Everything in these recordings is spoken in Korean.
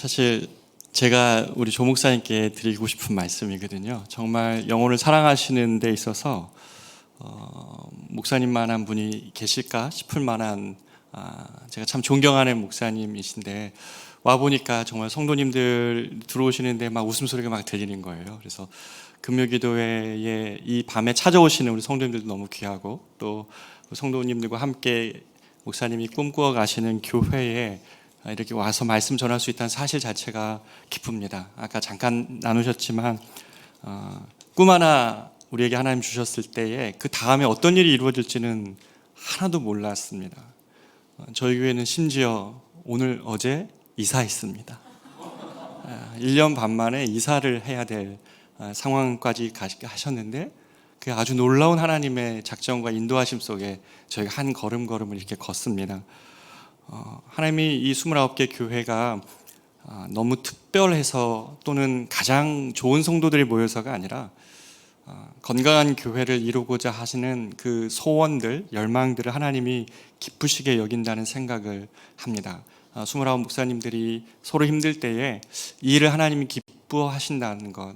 사실 제가 우리 조 목사님께 드리고 싶은 말씀이거든요. 정말 영혼을 사랑하시는 데 있어서 목사님만한 분이 계실까 싶을 만한 제가 참 존경하는 목사님이신데 와보니까 정말 성도님들 들어오시는데 막 웃음소리가 막 들리는 거예요. 그래서 금요기도회에 이 밤에 찾아오시는 우리 성도님들도 너무 귀하고 또 성도님들과 함께 목사님이 꿈꾸어 가시는 교회에 이렇게 와서 말씀 전할 수 있다는 사실 자체가 기쁩니다. 아까 잠깐 나누셨지만 꿈 하나 우리에게 하나님 주셨을 때에 그 다음에 어떤 일이 이루어질지는 하나도 몰랐습니다. 저희 교회는 심지어 오늘 어제 이사했습니다. 1년 반 만에 이사를 해야 될 상황까지 하셨는데 그 아주 놀라운 하나님의 작정과 인도하심 속에 저희가 한 걸음걸음을 이렇게 걷습니다. 하나님이 이 29개 교회가 너무 특별해서 또는 가장 좋은 성도들이 모여서가 아니라 건강한 교회를 이루고자 하시는 그 소원들, 열망들을 하나님이 기쁘시게 여긴다는 생각을 합니다. 29 목사님들이 서로 힘들 때에 이 일을 하나님이 기뻐하신다는 것,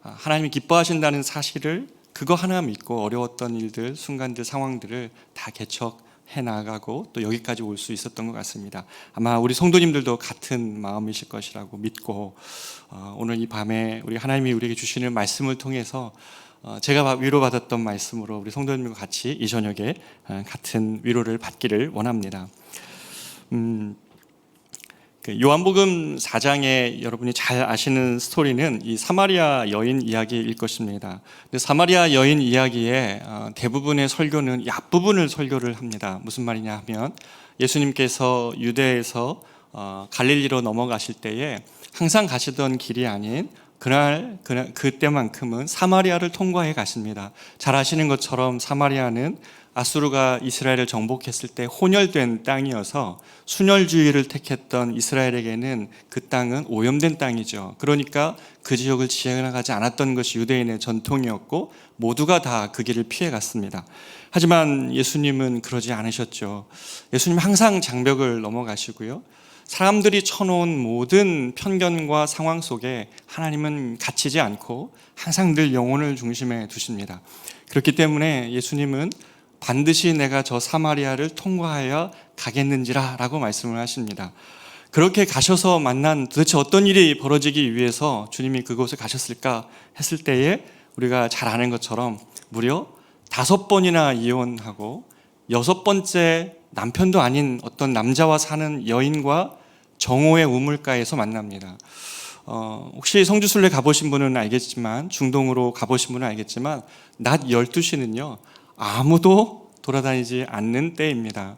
하나님이 기뻐하신다는 사실을 그거 하나 믿고 어려웠던 일들, 순간들, 상황들을 다 개척해 나가고 또 여기까지 올 수 있었던 것 같습니다. 아마 우리 성도님들도 같은 마음이실 것이라고 믿고 오늘 이 밤에 우리 하나님이 우리에게 주시는 말씀을 통해서 제가 위로받았던 말씀으로 우리 성도님들과 같이 이 저녁에 같은 위로를 받기를 원합니다. 요한복음 4장에 여러분이 잘 아시는 스토리는 이 사마리아 여인 이야기일 것입니다. 근데 사마리아 여인 이야기의 대부분의 설교는 이 앞부분을 설교를 합니다. 무슨 말이냐 하면 예수님께서 유대에서 갈릴리로 넘어가실 때에 항상 가시던 길이 아닌 그때만큼은 사마리아를 통과해 가십니다. 잘 아시는 것처럼 사마리아는 아수르가 이스라엘을 정복했을 때 혼혈된 땅이어서 순혈주의를 택했던 이스라엘에게는 그 땅은 오염된 땅이죠. 그러니까 그 지역을 지나가지 않았던 것이 유대인의 전통이었고 모두가 다 그 길을 피해갔습니다. 하지만 예수님은 그러지 않으셨죠. 예수님은 항상 장벽을 넘어가시고요. 사람들이 쳐놓은 모든 편견과 상황 속에 하나님은 갇히지 않고 항상 늘 영혼을 중심에 두십니다. 그렇기 때문에 예수님은 반드시 내가 저 사마리아를 통과하여 가겠는지라 라고 말씀을 하십니다. 그렇게 가셔서 만난 도대체 어떤 일이 벌어지기 위해서 주님이 그곳에 가셨을까 했을 때에 우리가 잘 아는 것처럼 무려 5번이나 이혼하고 6번째 남편도 아닌 어떤 남자와 사는 여인과 정오의 우물가에서 만납니다. 혹시 성주순례 가보신 분은 알겠지만 중동으로 가보신 분은 알겠지만 낮 12시는요 아무도 돌아다니지 않는 때입니다.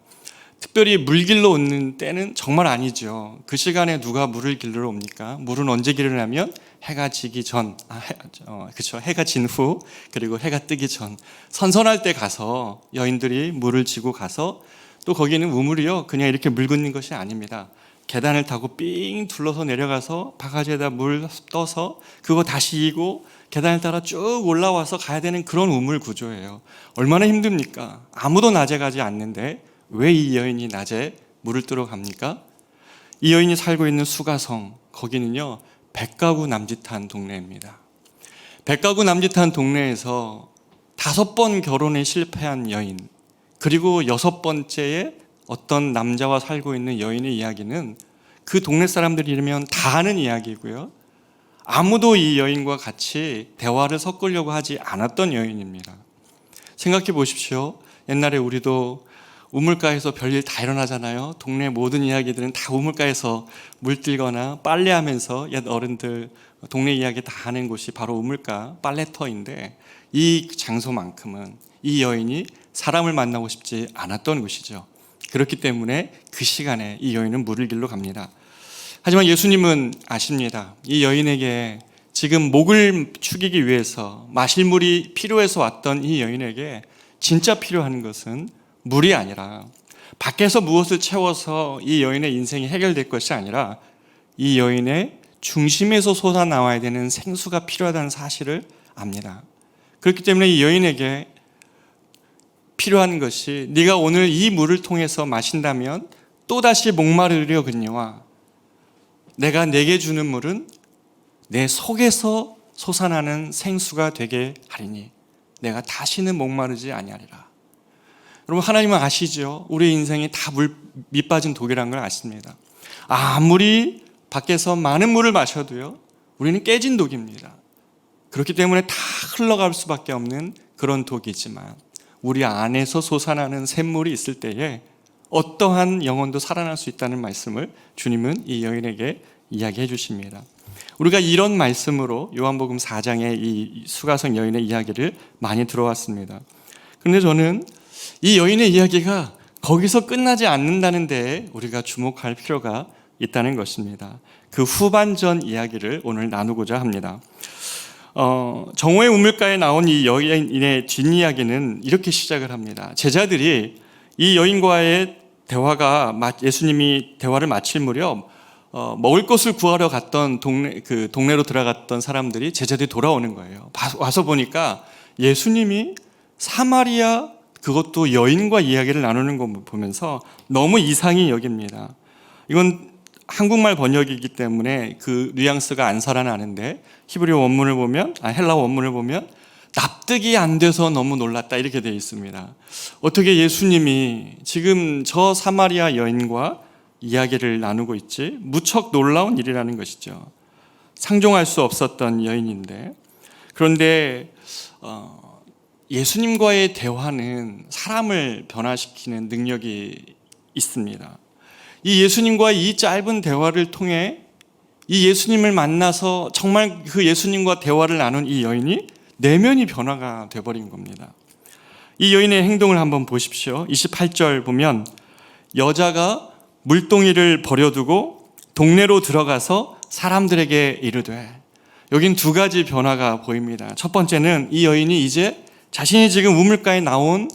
특별히 물길로 오는 때는 정말 아니죠. 그 시간에 누가 물을 길러 옵니까? 물은 언제 길러냐면 해가 지기 전, 그렇죠. 해가 진 후 그리고 해가 뜨기 전 선선할 때 가서 여인들이 물을 지고 가서 또 거기는 우물이요 그냥 이렇게 물 긋는 것이 아닙니다. 계단을 타고 삥 둘러서 내려가서 바가지에다 물 떠서 그거 다시 이고 계단을 따라 쭉 올라와서 가야 되는 그런 우물 구조예요. 얼마나 힘듭니까? 아무도 낮에 가지 않는데 왜 이 여인이 낮에 물을 뜨러 갑니까? 이 여인이 살고 있는 수가성, 거기는요 100가구 남짓한 동네입니다. 100가구 남짓한 동네에서 5번 결혼에 실패한 여인, 그리고 6번째에 어떤 남자와 살고 있는 여인의 이야기는 그 동네 사람들이면 다 아는 이야기고요. 아무도 이 여인과 같이 대화를 섞으려고 하지 않았던 여인입니다. 생각해 보십시오. 옛날에 우리도 우물가에서 별일 다 일어나잖아요. 동네 모든 이야기들은 다 우물가에서 물들거나 빨래하면서 옛 어른들 동네 이야기 다 하는 곳이 바로 우물가 빨래터인데 이 장소만큼은 이 여인이 사람을 만나고 싶지 않았던 곳이죠. 그렇기 때문에 그 시간에 이 여인은 물을 길러 갑니다. 하지만 예수님은 아십니다. 이 여인에게 지금 목을 축이기 위해서 마실 물이 필요해서 왔던 이 여인에게 진짜 필요한 것은 물이 아니라 밖에서 무엇을 채워서 이 여인의 인생이 해결될 것이 아니라 이 여인의 중심에서 솟아나와야 되는 생수가 필요하다는 사실을 압니다. 그렇기 때문에 이 여인에게 필요한 것이 네가 오늘 이 물을 통해서 마신다면 또다시 목마르려 그녀와 내가 내게 주는 물은 내 속에서 솟아나는 생수가 되게 하리니 내가 다시는 목마르지 아니하리라. 여러분, 하나님은 아시죠? 우리 인생이 다 밑 빠진 독이라는 걸 아십니다. 아무리 밖에서 많은 물을 마셔도요, 우리는 깨진 독입니다. 그렇기 때문에 다 흘러갈 수밖에 없는 그런 독이지만 우리 안에서 솟아나는 샘물이 있을 때에 어떠한 영혼도 살아날 수 있다는 말씀을 주님은 이 여인에게 이야기해 주십니다. 우리가 이런 말씀으로 요한복음 4장의 이 수가성 여인의 이야기를 많이 들어왔습니다. 그런데 저는 이 여인의 이야기가 거기서 끝나지 않는다는 데에 우리가 주목할 필요가 있다는 것입니다. 그 후반전 이야기를 오늘 나누고자 합니다. 정오의 우물가에 나온 이 여인의 뒷이야기는 이렇게 시작을 합니다. 제자들이 이 여인과의 대화가 예수님이 대화를 마칠 무렵 먹을 것을 구하러 갔던 동네로 들어갔던 사람들이 제자들이 돌아오는 거예요. 와서 보니까 예수님이 사마리아, 그것도 여인과 이야기를 나누는 거 보면서 너무 이상히 여깁니다. 이건 한국말 번역이기 때문에 그 뉘앙스가 안 살아나는데 히브리어 원문을 보면, 헬라어 원문을 보면 납득이 안 돼서 너무 놀랐다 이렇게 되어 있습니다. 어떻게 예수님이 지금 저 사마리아 여인과 이야기를 나누고 있지? 무척 놀라운 일이라는 것이죠. 상종할 수 없었던 여인인데, 그런데 예수님과의 대화는 사람을 변화시키는 능력이 있습니다. 이 예수님과 이 짧은 대화를 통해 이 예수님을 만나서 정말 그 예수님과 대화를 나눈 이 여인이 내면이 변화가 돼버린 겁니다. 이 여인의 행동을 한번 보십시오. 28절 보면 여자가 물동이를 버려두고 동네로 들어가서 사람들에게 이르되, 여긴 두 가지 변화가 보입니다. 첫 번째는 이 여인이 이제 자신이 지금 우물가에 나온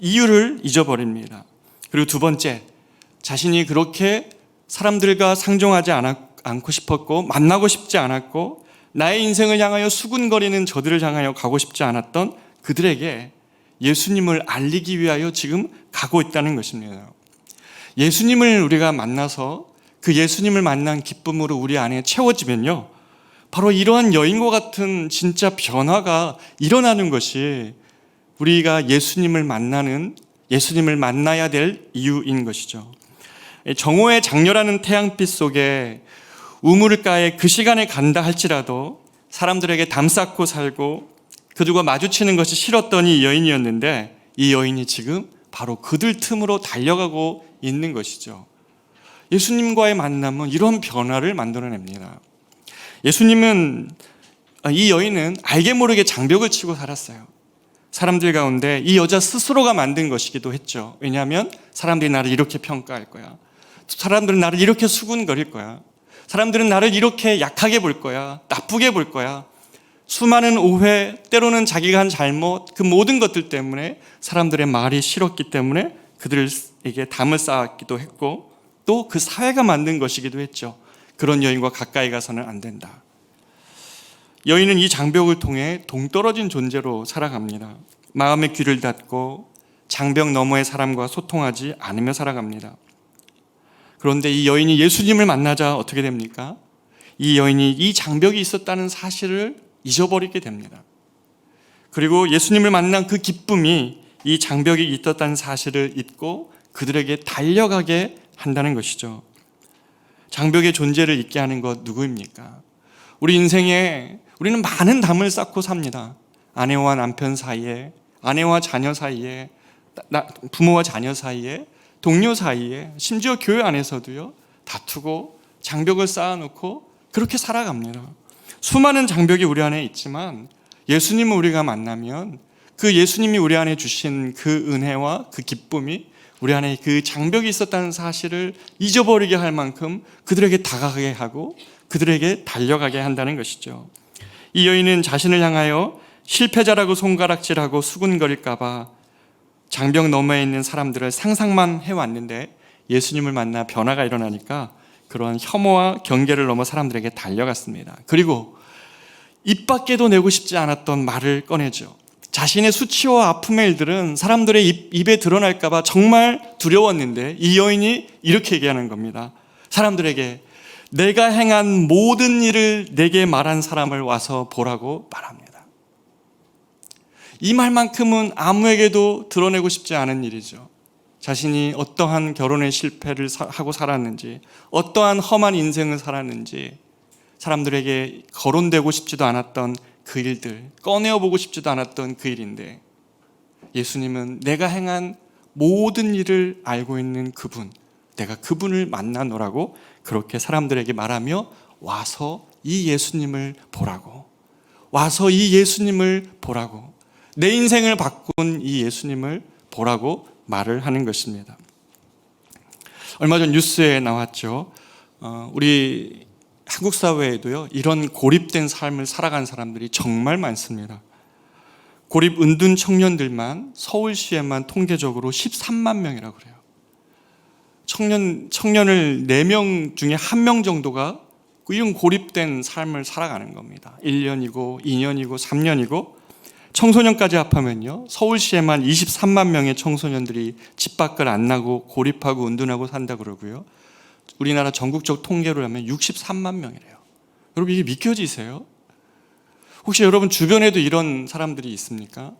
이유를 잊어버립니다. 그리고 두 번째, 자신이 그렇게 사람들과 상종하지 않고 싶었고 만나고 싶지 않았고 나의 인생을 향하여 수군거리는 저들을 향하여 가고 싶지 않았던 그들에게 예수님을 알리기 위하여 지금 가고 있다는 것입니다. 예수님을 우리가 만나서 그 예수님을 만난 기쁨으로 우리 안에 채워지면요, 바로 이러한 여인과 같은 진짜 변화가 일어나는 것이 우리가 예수님을 만나야 될 이유인 것이죠. 정오의 장렬하는 태양빛 속에 우물가에 그 시간에 간다 할지라도 사람들에게 담쌓고 살고 그들과 마주치는 것이 싫었던 이 여인이었는데, 이 여인이 지금 바로 그들 틈으로 달려가고 있는 것이죠. 예수님과의 만남은 이런 변화를 만들어냅니다. 이 여인은 알게 모르게 장벽을 치고 살았어요. 사람들 가운데 이 여자 스스로가 만든 것이기도 했죠. 왜냐하면 사람들이 나를 이렇게 평가할 거야. 사람들은 나를 이렇게 수군거릴 거야. 사람들은 나를 이렇게 약하게 볼 거야. 나쁘게 볼 거야. 수많은 오해, 때로는 자기가 한 잘못, 그 모든 것들 때문에 사람들의 말이 싫었기 때문에 그들에게 담을 쌓았기도 했고, 또 그 사회가 만든 것이기도 했죠. 그런 여인과 가까이 가서는 안 된다. 여인은 이 장벽을 통해 동떨어진 존재로 살아갑니다. 마음의 귀를 닫고 장벽 너머의 사람과 소통하지 않으며 살아갑니다. 그런데 이 여인이 예수님을 만나자 어떻게 됩니까? 이 여인이 이 장벽이 있었다는 사실을 잊어버리게 됩니다. 그리고 예수님을 만난 그 기쁨이 이 장벽이 있었다는 사실을 잊고 그들에게 달려가게 한다는 것이죠. 장벽의 존재를 잊게 하는 것 누구입니까? 우리 인생에 우리는 많은 담을 쌓고 삽니다. 아내와 남편 사이에, 아내와 자녀 사이에, 부모와 자녀 사이에, 동료 사이에, 심지어 교회 안에서도요, 다투고 장벽을 쌓아놓고 그렇게 살아갑니다. 수많은 장벽이 우리 안에 있지만 예수님을 우리가 만나면 그 예수님이 우리 안에 주신 그 은혜와 그 기쁨이 우리 안에 그 장벽이 있었다는 사실을 잊어버리게 할 만큼 그들에게 다가가게 하고 그들에게 달려가게 한다는 것이죠. 이 여인은 자신을 향하여 실패자라고 손가락질하고 수군거릴까 봐 장벽 너머에 있는 사람들을 상상만 해왔는데, 예수님을 만나 변화가 일어나니까 그러한 혐오와 경계를 넘어 사람들에게 달려갔습니다. 그리고 입 밖에도 내고 싶지 않았던 말을 꺼내죠. 자신의 수치와 아픔의 일들은 사람들의 입에 드러날까 봐 정말 두려웠는데 이 여인이 이렇게 얘기하는 겁니다. 사람들에게 내가 행한 모든 일을 내게 말한 사람을 와서 보라고 말합니다. 이 말만큼은 아무에게도 드러내고 싶지 않은 일이죠. 자신이 어떠한 결혼의 실패를 하고 살았는지, 어떠한 험한 인생을 살았는지, 사람들에게 거론되고 싶지도 않았던 그 일들, 꺼내어보고 싶지도 않았던 그 일인데, 예수님은 내가 행한 모든 일을 알고 있는 그분, 내가 그분을 만나노라고 그렇게 사람들에게 말하며 와서 이 예수님을 보라고, 와서 이 예수님을 보라고, 내 인생을 바꾼 이 예수님을 보라고 말을 하는 것입니다. 얼마 전 뉴스에 나왔죠. 우리 한국 사회에도요, 이런 고립된 삶을 살아간 사람들이 정말 많습니다. 고립 은둔 청년들만 서울시에만 통계적으로 13만 명이라고 그래요. 청년을 4명 중에 1명 정도가 이런 고립된 삶을 살아가는 겁니다. 1년이고 2년이고 3년이고 청소년까지 합하면요, 서울시에만 23만 명의 청소년들이 집 밖을 안 나고 고립하고 은둔하고 산다 그러고요, 우리나라 전국적 통계로 하면 63만 명이래요. 여러분, 이게 믿겨지세요? 혹시 여러분 주변에도 이런 사람들이 있습니까?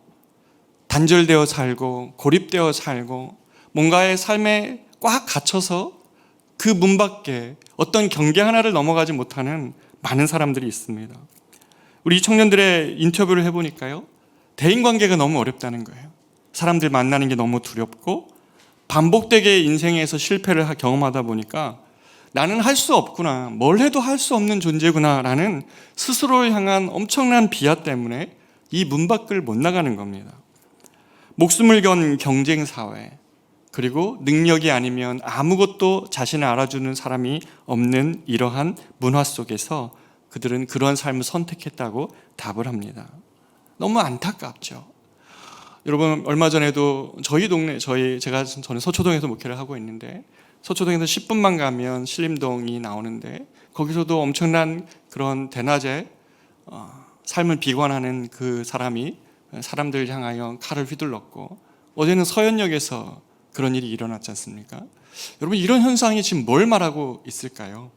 단절되어 살고 고립되어 살고 뭔가의 삶에 꽉 갇혀서 그 문 밖에 어떤 경계 하나를 넘어가지 못하는 많은 사람들이 있습니다. 우리 청년들의 인터뷰를 해보니까요, 대인관계가 너무 어렵다는 거예요. 사람들 만나는 게 너무 두렵고 반복되게 인생에서 실패를 경험하다 보니까 나는 할 수 없구나, 뭘 해도 할 수 없는 존재구나 라는 스스로를 향한 엄청난 비하 때문에 이 문 밖을 못 나가는 겁니다. 목숨을 건 경쟁사회, 그리고 능력이 아니면 아무것도 자신을 알아주는 사람이 없는 이러한 문화 속에서 그들은 그런 삶을 선택했다고 답을 합니다. 너무 안타깝죠. 여러분, 얼마 전에도 저희 동네, 저는 서초동에서 목회를 하고 있는데, 서초동에서 10분만 가면 신림동이 나오는데, 거기서도 엄청난 그런 대낮에 삶을 비관하는 그 사람이 사람들 향하여 칼을 휘둘렀고, 어제는 서현역에서 그런 일이 일어났지 않습니까? 여러분, 이런 현상이 지금 뭘 말하고 있을까요?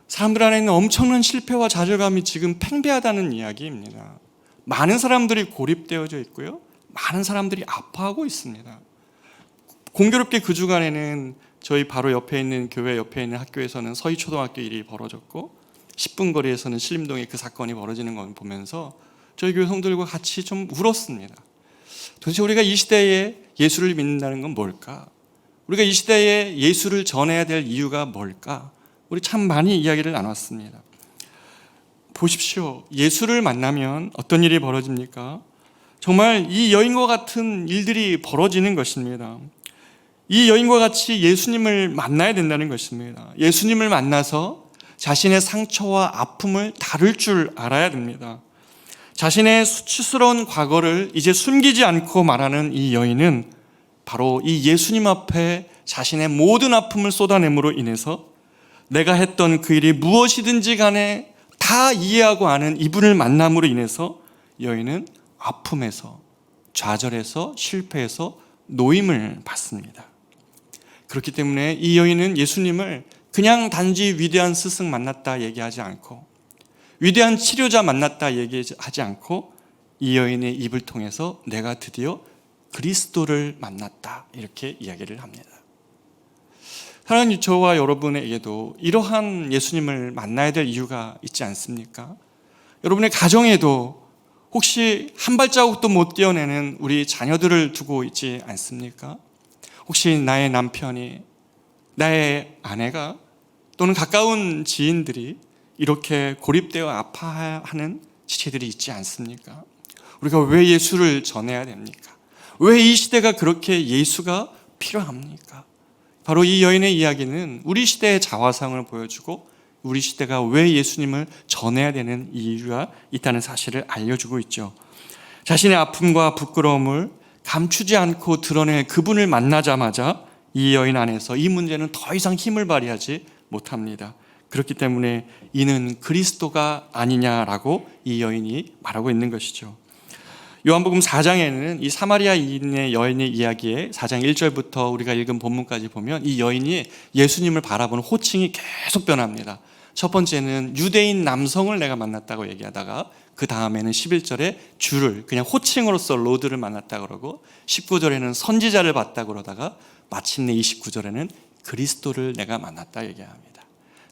사람들 안에 있는 엄청난 실패와 좌절감이 지금 팽배하다는 이야기입니다. 많은 사람들이 고립되어져 있고요, 많은 사람들이 아파하고 있습니다. 공교롭게 그 주간에는 저희 바로 옆에 있는 교회 옆에 있는 학교에서는 서희초등학교 일이 벌어졌고, 10분 거리에서는 신림동에 그 사건이 벌어지는 걸 보면서 저희 교회 성도들과 같이 좀 울었습니다. 도대체 우리가 이 시대에 예수를 믿는다는 건 뭘까? 우리가 이 시대에 예수를 전해야 될 이유가 뭘까? 우리 참 많이 이야기를 나눴습니다. 보십시오. 예수를 만나면 어떤 일이 벌어집니까? 정말 이 여인과 같은 일들이 벌어지는 것입니다. 이 여인과 같이 예수님을 만나야 된다는 것입니다. 예수님을 만나서 자신의 상처와 아픔을 다룰 줄 알아야 됩니다. 자신의 수치스러운 과거를 이제 숨기지 않고 말하는 이 여인은 바로 이 예수님 앞에 자신의 모든 아픔을 쏟아냄으로 인해서 내가 했던 그 일이 무엇이든지 간에 다 이해하고 아는 이분을 만남으로 인해서 여인은 아픔에서, 좌절에서, 실패에서 노임을 받습니다. 그렇기 때문에 이 여인은 예수님을 그냥 단지 위대한 스승 만났다 얘기하지 않고, 위대한 치료자 만났다 얘기하지 않고, 이 여인의 입을 통해서 내가 드디어 그리스도를 만났다 이렇게 이야기를 합니다. 사랑하는 저와 여러분에게도 이러한 예수님을 만나야 될 이유가 있지 않습니까? 여러분의 가정에도 혹시 한 발자국도 못 뛰어내는 우리 자녀들을 두고 있지 않습니까? 혹시 나의 남편이, 나의 아내가 또는 가까운 지인들이 이렇게 고립되어 아파하는 지체들이 있지 않습니까? 우리가 왜 예수를 전해야 됩니까? 왜 이 시대가 그렇게 예수가 필요합니까? 바로 이 여인의 이야기는 우리 시대의 자화상을 보여주고 우리 시대가 왜 예수님을 전해야 되는 이유가 있다는 사실을 알려주고 있죠. 자신의 아픔과 부끄러움을 감추지 않고 드러낼 그분을 만나자마자 이 여인 안에서 이 문제는 더 이상 힘을 발휘하지 못합니다. 그렇기 때문에 이는 그리스도가 아니냐라고 이 여인이 말하고 있는 것이죠. 요한복음 4장에는 이 사마리아인의 여인의 이야기에 4장 1절부터 우리가 읽은 본문까지 보면 이 여인이 예수님을 바라보는 호칭이 계속 변합니다. 첫 번째는 유대인 남성을 내가 만났다고 얘기하다가 그 다음에는 11절에 주를 그냥 호칭으로서 로드를 만났다 그러고 19절에는 선지자를 봤다 그러다가 마침내 29절에는 그리스도를 내가 만났다 얘기합니다.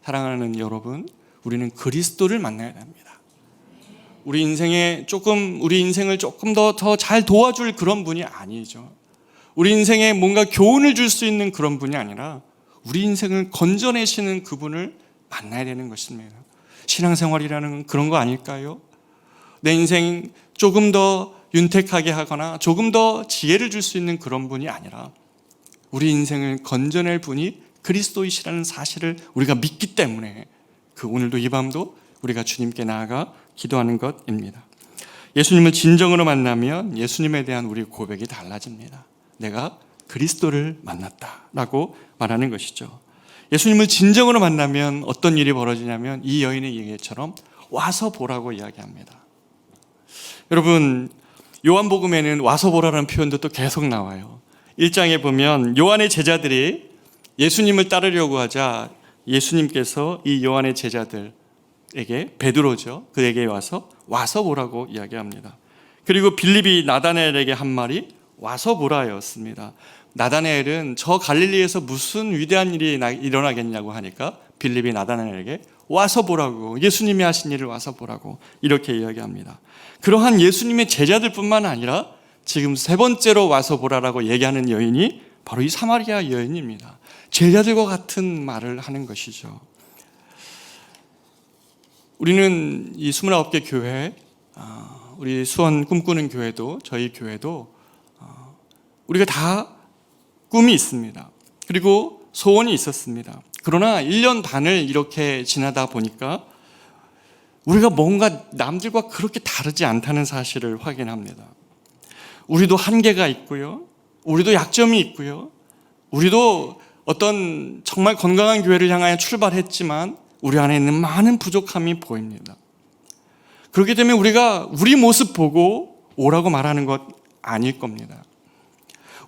사랑하는 여러분, 우리는 그리스도를 만나야 됩니다. 우리 인생을 조금 더 잘 도와줄 그런 분이 아니죠. 우리 인생에 뭔가 교훈을 줄 수 있는 그런 분이 아니라 우리 인생을 건져내시는 그분을 만나야 되는 것입니다. 신앙생활이라는 건 그런 거 아닐까요? 내 인생 조금 더 윤택하게 하거나 조금 더 지혜를 줄 수 있는 그런 분이 아니라 우리 인생을 건져낼 분이 그리스도이시라는 사실을 우리가 믿기 때문에 오늘도 이 밤도 우리가 주님께 나아가 기도하는 것입니다. 예수님을 진정으로 만나면 예수님에 대한 우리 고백이 달라집니다. 내가 그리스도를 만났다라고 말하는 것이죠. 예수님을 진정으로 만나면 어떤 일이 벌어지냐면 이 여인의 얘기처럼 와서 보라고 이야기합니다. 여러분, 요한복음에는 와서 보라라는 표현도 또 계속 나와요. 1장에 보면 요한의 제자들이 예수님을 따르려고 하자 예수님께서 이 요한의 제자들에게 베드로죠. 그에게 와서 보라고 이야기합니다. 그리고 빌립이 나다나엘에게 한 말이 와서 보라였습니다. 나다나엘은 저 갈릴리에서 무슨 위대한 일이 일어나겠냐고 하니까 빌립이 나다나엘에게 와서 보라고, 예수님이 하신 일을 와서 보라고 이렇게 이야기합니다. 그러한 예수님의 제자들뿐만 아니라 지금 세 번째로 와서 보라라고 얘기하는 여인이 바로 이 사마리아 여인입니다. 제자들과 같은 말을 하는 것이죠. 우리는 이 29개 교회, 우리 수원 꿈꾸는 교회도, 저희 교회도 우리가 다 꿈이 있습니다. 그리고 소원이 있었습니다. 그러나 1년 반을 이렇게 지나다 보니까 우리가 뭔가 남들과 그렇게 다르지 않다는 사실을 확인합니다. 우리도 한계가 있고요. 우리도 약점이 있고요. 우리도 어떤 정말 건강한 교회를 향하여 출발했지만 우리 안에 있는 많은 부족함이 보입니다. 그렇기 때문에 우리가 우리 모습 보고 오라고 말하는 것 아닐 겁니다.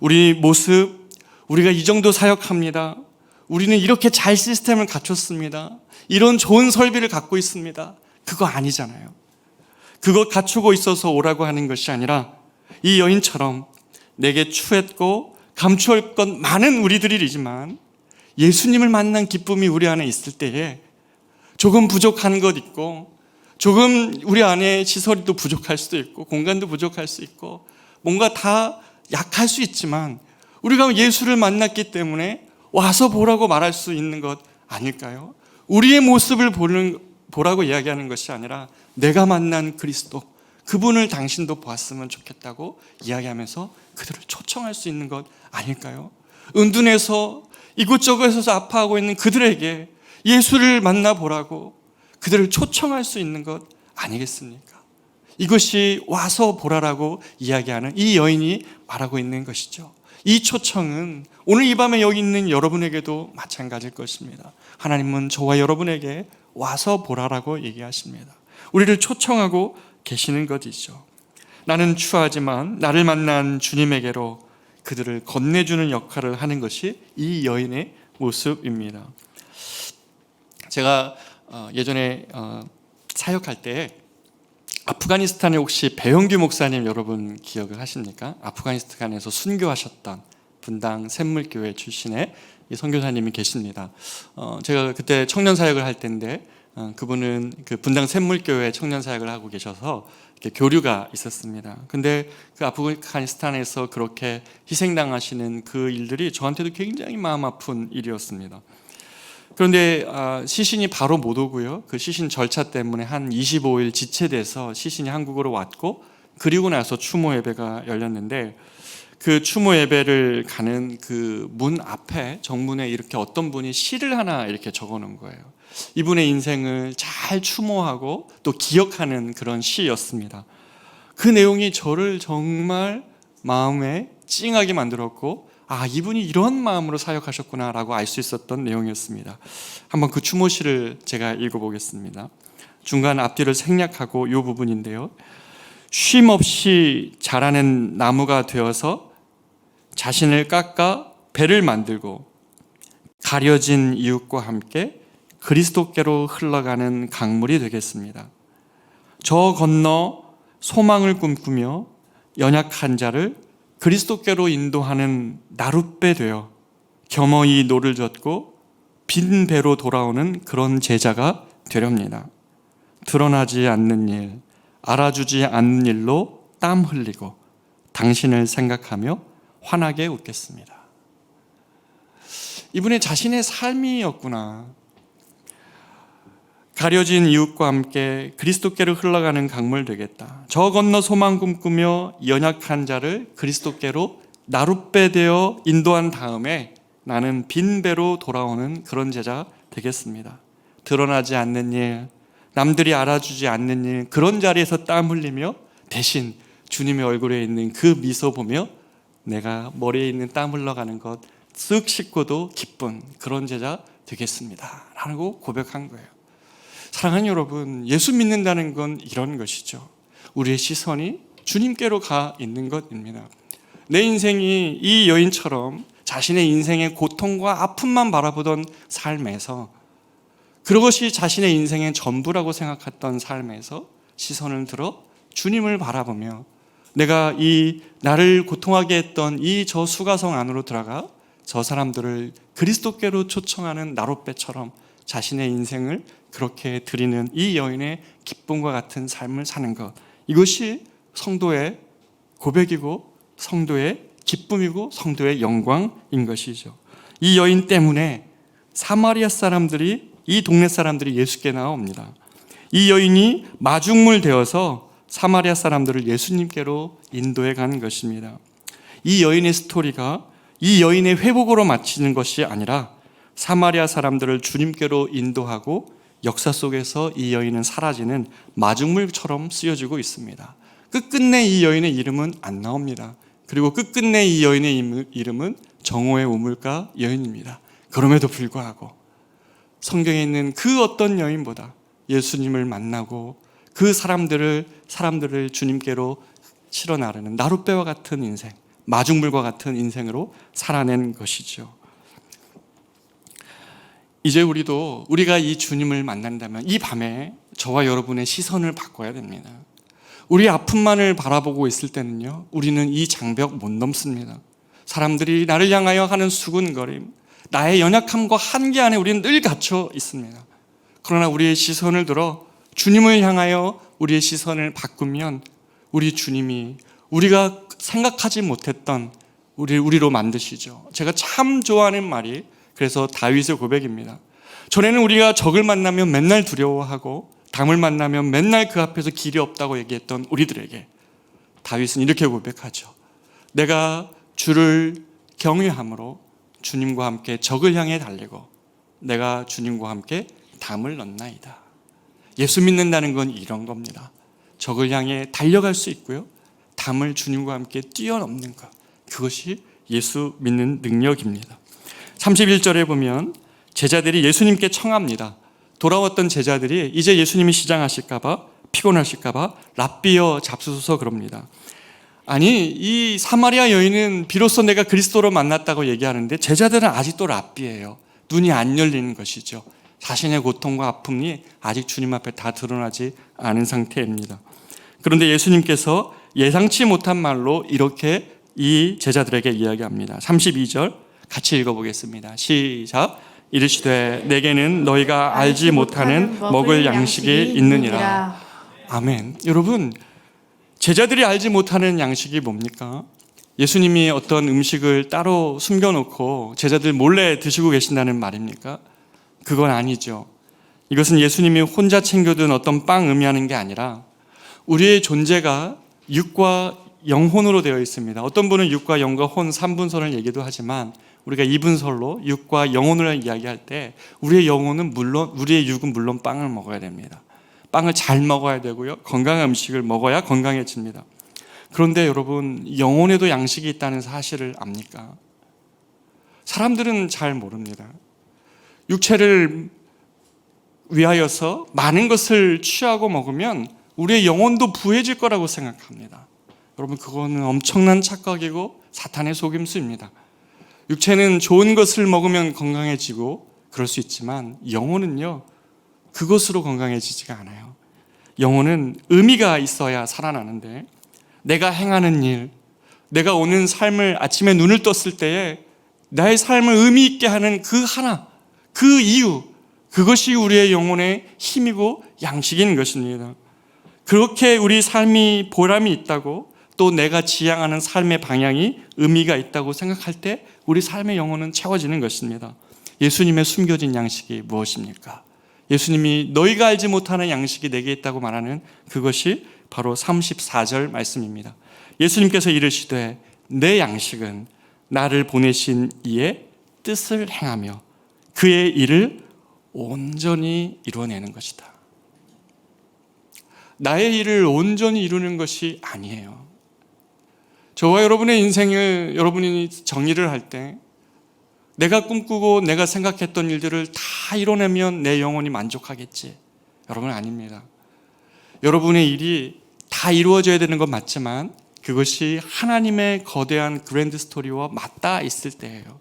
우리 모습, 우리가 이 정도 사역합니다. 우리는 이렇게 잘 시스템을 갖췄습니다. 이런 좋은 설비를 갖고 있습니다. 그거 아니잖아요. 그거 갖추고 있어서 오라고 하는 것이 아니라 이 여인처럼 내게 추했고 감추할 것 많은 우리들이지만 예수님을 만난 기쁨이 우리 안에 있을 때에 조금 부족한 것 있고 조금 우리 안에 시설이 또 부족할 수도 있고 공간도 부족할 수 있고 뭔가 다 약할 수 있지만 우리가 예수를 만났기 때문에 와서 보라고 말할 수 있는 것 아닐까요? 우리의 모습을 보라고 이야기하는 것이 아니라 내가 만난 그리스도, 그분을 당신도 보았으면 좋겠다고 이야기하면서 그들을 초청할 수 있는 것 아닐까요? 은둔해서 이곳저곳에서 아파하고 있는 그들에게 예수를 만나보라고 그들을 초청할 수 있는 것 아니겠습니까? 이것이 와서 보라라고 이야기하는 이 여인이 말하고 있는 것이죠. 이 초청은 오늘 이 밤에 여기 있는 여러분에게도 마찬가지일 것입니다. 하나님은 저와 여러분에게 와서 보라라고 얘기하십니다. 우리를 초청하고 계시는 것이죠. 나는 추하지만 나를 만난 주님에게로 그들을 건네주는 역할을 하는 것이 이 여인의 모습입니다. 제가 예전에 사역할 때 아프가니스탄에 혹시 배영규 목사님 여러분 기억을 하십니까? 아프가니스탄에서 순교하셨던 분당 샘물교회 출신의 이 선교사님이 계십니다. 제가 그때 청년 사역을 할 때인데 그분은 그 분당 샘물교회 청년 사역을 하고 계셔서 이렇게 교류가 있었습니다. 근데 그 아프가니스탄에서 그렇게 희생당하시는 그 일들이 저한테도 굉장히 마음 아픈 일이었습니다. 그런데 시신이 바로 못 오고요. 그 시신 절차 때문에 한 25일 지체돼서 시신이 한국으로 왔고 그리고 나서 추모 예배가 열렸는데 그 추모 예배를 가는 그 문 앞에 정문에 이렇게 어떤 분이 시를 하나 이렇게 적어 놓은 거예요. 이분의 인생을 잘 추모하고 또 기억하는 그런 시였습니다. 그 내용이 저를 정말 마음에 찡하게 만들었고 이분이 이런 마음으로 사역하셨구나라고 알 수 있었던 내용이었습니다. 한번 그 추모시를 제가 읽어보겠습니다. 중간 앞뒤를 생략하고 이 부분인데요. 쉼 없이 자라는 나무가 되어서 자신을 깎아 배를 만들고 가려진 이웃과 함께 그리스도께로 흘러가는 강물이 되겠습니다. 저 건너 소망을 꿈꾸며 연약한 자를 그리스도께로 인도하는 나룻배 되어 겸허히 노를 젓고 빈 배로 돌아오는 그런 제자가 되렵니다. 드러나지 않는 일, 알아주지 않는 일로 땀 흘리고 당신을 생각하며 환하게 웃겠습니다. 이분의 자신의 삶이었구나. 가려진 이웃과 함께 그리스도께로 흘러가는 강물 되겠다. 저 건너 소망 꿈꾸며 연약한 자를 그리스도께로 나룻배 되어 인도한 다음에 나는 빈 배로 돌아오는 그런 제자 되겠습니다. 드러나지 않는 일, 남들이 알아주지 않는 일, 그런 자리에서 땀 흘리며 대신 주님의 얼굴에 있는 그 미소 보며 내가 머리에 있는 땀 흘러가는 것 쓱 씻고도 기쁜 그런 제자 되겠습니다 라고 고백한 거예요. 사랑하는 여러분, 예수 믿는다는 건 이런 것이죠. 우리의 시선이 주님께로 가 있는 것입니다. 내 인생이 이 여인처럼 자신의 인생의 고통과 아픔만 바라보던 삶에서, 그것이 자신의 인생의 전부라고 생각했던 삶에서 시선을 들어 주님을 바라보며 내가 이 나를 고통하게 했던 이 저 수가성 안으로 들어가 저 사람들을 그리스도께로 초청하는 나룻배처럼 자신의 인생을 그렇게 드리는 이 여인의 기쁨과 같은 삶을 사는 것, 이것이 성도의 고백이고 성도의 기쁨이고 성도의 영광인 것이죠. 이 여인 때문에 사마리아 사람들이, 이 동네 사람들이 예수께 나옵니다. 이 여인이 마중물 되어서 사마리아 사람들을 예수님께로 인도해 가는 것입니다. 이 여인의 스토리가 이 여인의 회복으로 마치는 것이 아니라 사마리아 사람들을 주님께로 인도하고 역사 속에서 이 여인은 사라지는 마중물처럼 쓰여지고 있습니다. 끝끝내 이 여인의 이름은 안 나옵니다. 그리고 끝끝내 이 여인의 이름은 정오의 우물가 여인입니다. 그럼에도 불구하고 성경에 있는 그 어떤 여인보다 예수님을 만나고 그 사람들을 주님께로 실어 나르는 나룻배와 같은 인생, 마중물과 같은 인생으로 살아낸 것이죠. 이제 우리가 이 주님을 만난다면 이 밤에 저와 여러분의 시선을 바꿔야 됩니다. 우리 아픔만을 바라보고 있을 때는요, 우리는 이 장벽 못 넘습니다. 사람들이 나를 향하여 하는 수군거림, 나의 연약함과 한계 안에 우리는 늘 갇혀 있습니다. 그러나 우리의 시선을 들어 주님을 향하여 우리의 시선을 바꾸면 우리 주님이 우리가 생각하지 못했던 우리로 만드시죠. 제가 참 좋아하는 말이 그래서 다윗의 고백입니다. 전에는 우리가 적을 만나면 맨날 두려워하고 담을 만나면 맨날 그 앞에서 길이 없다고 얘기했던 우리들에게 다윗은 이렇게 고백하죠. 내가 주를 경외함으로 주님과 함께 적을 향해 달리고 내가 주님과 함께 담을 넣나이다. 예수 믿는다는 건 이런 겁니다. 적을 향해 달려갈 수 있고요, 담을 주님과 함께 뛰어넘는 것, 그것이 예수 믿는 능력입니다. 31절에 보면 제자들이 예수님께 청합니다. 돌아왔던 제자들이 이제 예수님이 시장하실까봐, 피곤하실까봐 랍비여 잡수소서 그럽니다. 아니, 이 사마리아 여인은 비로소 내가 그리스도로 만났다고 얘기하는데 제자들은 아직도 랍비예요. 눈이 안 열리는 것이죠. 자신의 고통과 아픔이 아직 주님 앞에 다 드러나지 않은 상태입니다. 그런데 예수님께서 예상치 못한 말로 이렇게 이 제자들에게 이야기합니다. 32절 같이 읽어보겠습니다. 시작. 이르시되 내게는 너희가 알지 못하는 먹을 양식이 있느니라. 아멘. 여러분, 제자들이 알지 못하는 양식이 뭡니까? 예수님이 어떤 음식을 따로 숨겨놓고 제자들 몰래 드시고 계신다는 말입니까? 그건 아니죠. 이것은 예수님이 혼자 챙겨둔 어떤 빵 의미하는 게 아니라 우리의 존재가 육과 영혼으로 되어 있습니다. 어떤 분은 육과 영과 혼 3분선을 얘기도 하지만 우리가 2분설로 육과 영혼을 이야기할 때 우리의 육은 물론 빵을 먹어야 됩니다. 빵을 잘 먹어야 되고요, 건강한 음식을 먹어야 건강해집니다. 그런데 여러분, 영혼에도 양식이 있다는 사실을 압니까? 사람들은 잘 모릅니다. 육체를 위하여서 많은 것을 취하고 먹으면 우리의 영혼도 부해질 거라고 생각합니다. 여러분, 그거는 엄청난 착각이고 사탄의 속임수입니다. 육체는 좋은 것을 먹으면 건강해지고 그럴 수 있지만 영혼은요, 그것으로 건강해지지가 않아요. 영혼은 의미가 있어야 살아나는데, 내가 행하는 일, 내가 오는 삶을 아침에 눈을 떴을 때에 나의 삶을 의미 있게 하는 그 하나, 그 이유, 그것이 우리의 영혼의 힘이고 양식인 것입니다. 그렇게 우리 삶이 보람이 있다고, 또 내가 지향하는 삶의 방향이 의미가 있다고 생각할 때 우리 삶의 영혼은 채워지는 것입니다. 예수님의 숨겨진 양식이 무엇입니까? 예수님이 너희가 알지 못하는 양식이 내게 있다고 말하는 그것이 바로 34절 말씀입니다. 예수님께서 이르시되 내 양식은 나를 보내신 이의 뜻을 행하며 그의 일을 온전히 이루어내는 것이다. 나의 일을 온전히 이루는 것이 아니에요. 저와 여러분의 인생을 여러분이 정리를 할 때 내가 꿈꾸고 내가 생각했던 일들을 다 이뤄내면 내 영혼이 만족하겠지. 여러분, 아닙니다. 여러분의 일이 다 이루어져야 되는 건 맞지만 그것이 하나님의 거대한 그랜드 스토리와 맞닿아 있을 때예요.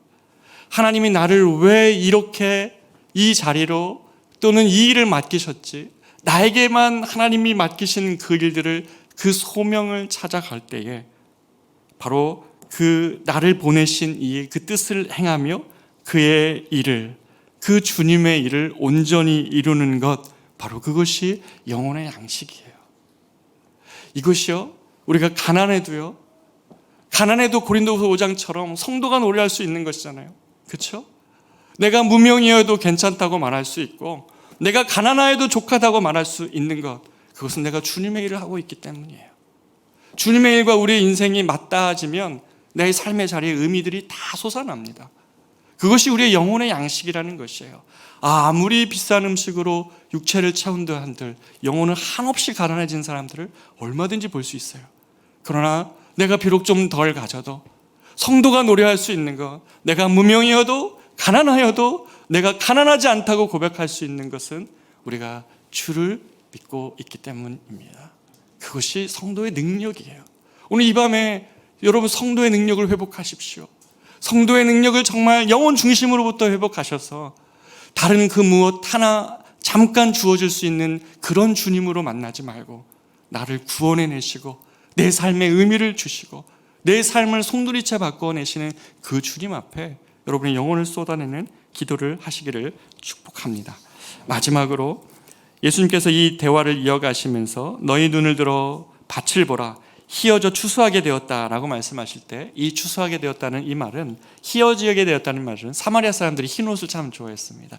하나님이 나를 왜 이렇게 이 자리로 또는 이 일을 맡기셨지? 나에게만 하나님이 맡기신 그 일들을, 그 소명을 찾아갈 때에 바로 그 나를 보내신 이의 그 뜻을 행하며 그의 일을, 그 주님의 일을 온전히 이루는 것, 바로 그것이 영혼의 양식이에요. 이것이요, 우리가 가난해도 고린도후서 5장처럼 성도가 노래할 수 있는 것이잖아요. 그렇죠? 내가 무명이어도 괜찮다고 말할 수 있고, 내가 가난하여도 족하다고 말할 수 있는 것, 그것은 내가 주님의 일을 하고 있기 때문이에요. 주님의 일과 우리의 인생이 맞닿아지면 내 삶의 자리에 의미들이 다 솟아납니다. 그것이 우리의 영혼의 양식이라는 것이에요. 아무리 비싼 음식으로 육체를 채운다 한들 영혼은 한없이 가난해진 사람들을 얼마든지 볼 수 있어요. 그러나 내가 비록 좀 덜 가져도, 성도가 노래할 수 있는 것, 내가 무명이어도 가난하여도 내가 가난하지 않다고 고백할 수 있는 것은 우리가 주를 믿고 있기 때문입니다. 그것이 성도의 능력이에요. 오늘 이 밤에 여러분, 성도의 능력을 회복하십시오. 성도의 능력을 정말 영혼 중심으로부터 회복하셔서 다른 그 무엇 하나 잠깐 주어질 수 있는 그런 주님으로 만나지 말고 나를 구원해내시고 내 삶의 의미를 주시고 내 삶을 송두리째 바꿔내시는 그 주님 앞에 여러분의 영혼을 쏟아내는 기도를 하시기를 축복합니다. 마지막으로 예수님께서 이 대화를 이어가시면서 너희 눈을 들어 밭을 보라, 희어져 추수하게 되었다라고 말씀하실 때, 이 추수하게 되었다는 이 말은, 희어지게 되었다는 말은 사마리아 사람들이 흰 옷을 참 좋아했습니다.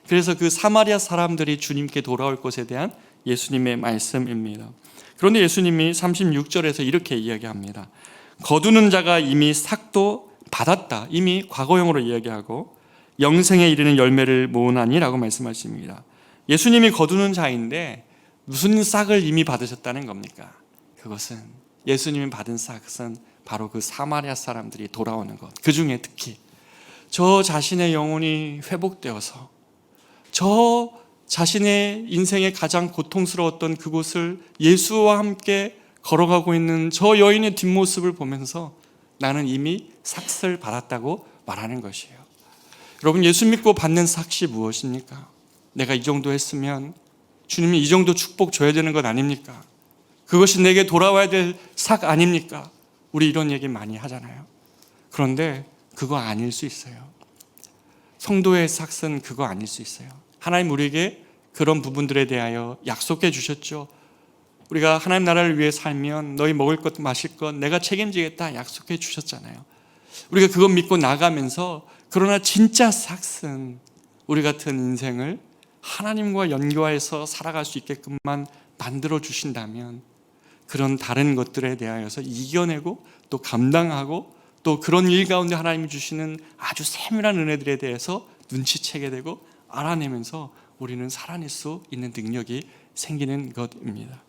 그래서 그 사마리아 사람들이 주님께 돌아올 것에 대한 예수님의 말씀입니다. 그런데 예수님이 36절에서 이렇게 이야기합니다. 거두는 자가 이미 삭도 받았다. 이미 과거형으로 이야기하고 영생에 이르는 열매를 모으나니라고 말씀하십니다. 예수님이 거두는 자인데 무슨 싹을 이미 받으셨다는 겁니까? 그것은 예수님이 받은 싹은 바로 그 사마리아 사람들이 돌아오는 것. 그 중에 특히 저 자신의 영혼이 회복되어서 저 자신의 인생의 가장 고통스러웠던 그곳을 예수와 함께 걸어가고 있는 저 여인의 뒷모습을 보면서 나는 이미 삭을 받았다고 말하는 것이에요. 여러분, 예수 믿고 받는 삭이 무엇입니까? 내가 이 정도 했으면 주님이 이 정도 축복 줘야 되는 것 아닙니까? 그것이 내게 돌아와야 될 삭 아닙니까? 우리 이런 얘기 많이 하잖아요. 그런데 그거 아닐 수 있어요. 성도의 삭은 그거 아닐 수 있어요. 하나님 우리에게 그런 부분들에 대하여 약속해 주셨죠. 우리가 하나님 나라를 위해 살면 너희 먹을 것 마실 것 내가 책임지겠다 약속해 주셨잖아요. 우리가 그것 믿고 나가면서, 그러나 진짜 삭은 우리 같은 인생을 하나님과 연결해서 살아갈 수 있게끔만 만들어 주신다면 그런 다른 것들에 대하여서 이겨내고 또 감당하고 또 그런 일 가운데 하나님이 주시는 아주 세밀한 은혜들에 대해서 눈치채게 되고 알아내면서 우리는 살아낼 수 있는 능력이 생기는 것입니다.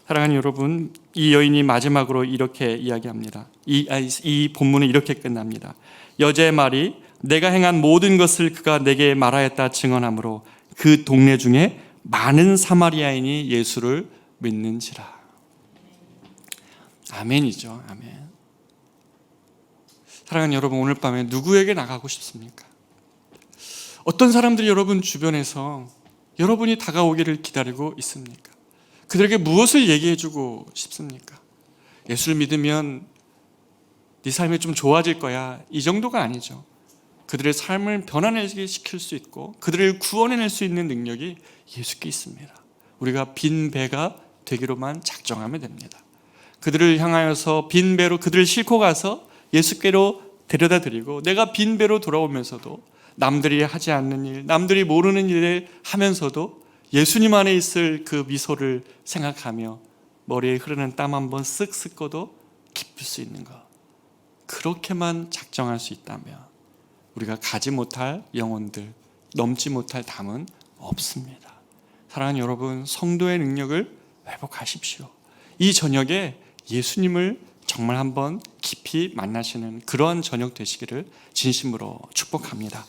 사랑하는 여러분, 이 여인이 마지막으로 이렇게 이야기합니다. 이 본문은 이렇게 끝납니다. 여자의 말이 내가 행한 모든 것을 그가 내게 말하였다 증언하므로 그 동네 중에 많은 사마리아인이 예수를 믿는지라. 아멘이죠. 아멘. 사랑하는 여러분, 오늘 밤에 누구에게 나가고 싶습니까? 어떤 사람들이 여러분 주변에서 여러분이 다가오기를 기다리고 있습니까? 그들에게 무엇을 얘기해주고 싶습니까? 예수를 믿으면 네 삶이 좀 좋아질 거야, 이 정도가 아니죠. 그들의 삶을 변화내게 시킬 수 있고 그들을 구원해낼 수 있는 능력이 예수께 있습니다. 우리가 빈 배가 되기로만 작정하면 됩니다. 그들을 향하여서 빈 배로 그들을 싣고 가서 예수께로 데려다 드리고, 내가 빈 배로 돌아오면서도 남들이 하지 않는 일, 남들이 모르는 일을 하면서도 예수님 안에 있을 그 미소를 생각하며 머리에 흐르는 땀 한번 쓱 씻고도 기쁠 수 있는 것, 그렇게만 작정할 수 있다면 우리가 가지 못할 영혼들, 넘지 못할 담은 없습니다. 사랑하는 여러분, 성도의 능력을 회복하십시오. 이 저녁에 예수님을 정말 한번 깊이 만나시는 그러한 저녁 되시기를 진심으로 축복합니다.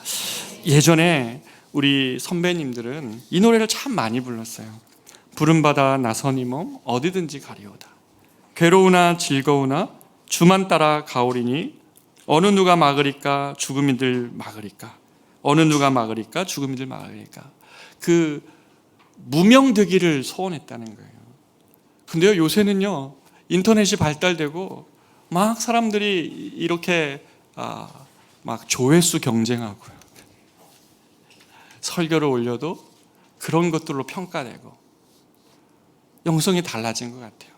예전에 우리 선배님들은 이 노래를 참 많이 불렀어요. 부름받아 나선 이 몸 어디든지 가리오다. 괴로우나 즐거우나 주만 따라 가오리니 어느 누가 막으리까 죽음이들 막으리까, 어느 누가 막으리까 죽음이들 막으리까. 그 무명되기를 소원했다는 거예요. 근데요, 요새는요 인터넷이 발달되고 막 사람들이 이렇게 막 조회수 경쟁하고요, 설교를 올려도 그런 것들로 평가되고 영성이 달라진 것 같아요.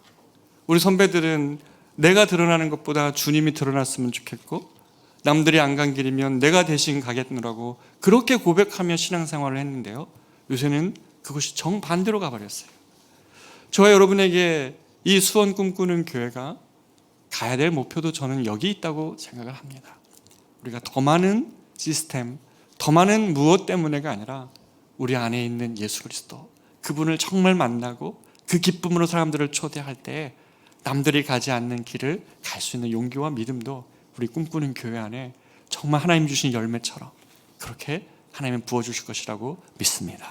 우리 선배들은 내가 드러나는 것보다 주님이 드러났으면 좋겠고, 남들이 안 간 길이면 내가 대신 가겠노라고 그렇게 고백하며 신앙생활을 했는데요, 요새는 그것이 정반대로 가버렸어요. 저와 여러분에게 이 수원 꿈꾸는 교회가 가야 될 목표도 저는 여기 있다고 생각을 합니다. 우리가 더 많은 시스템, 더 많은 무엇 때문에가 아니라 우리 안에 있는 예수 그리스도, 그분을 정말 만나고 그 기쁨으로 사람들을 초대할 때 남들이 가지 않는 길을 갈 수 있는 용기와 믿음도 우리 꿈꾸는 교회 안에 정말 하나님 주신 열매처럼 그렇게 하나님은 부어주실 것이라고 믿습니다.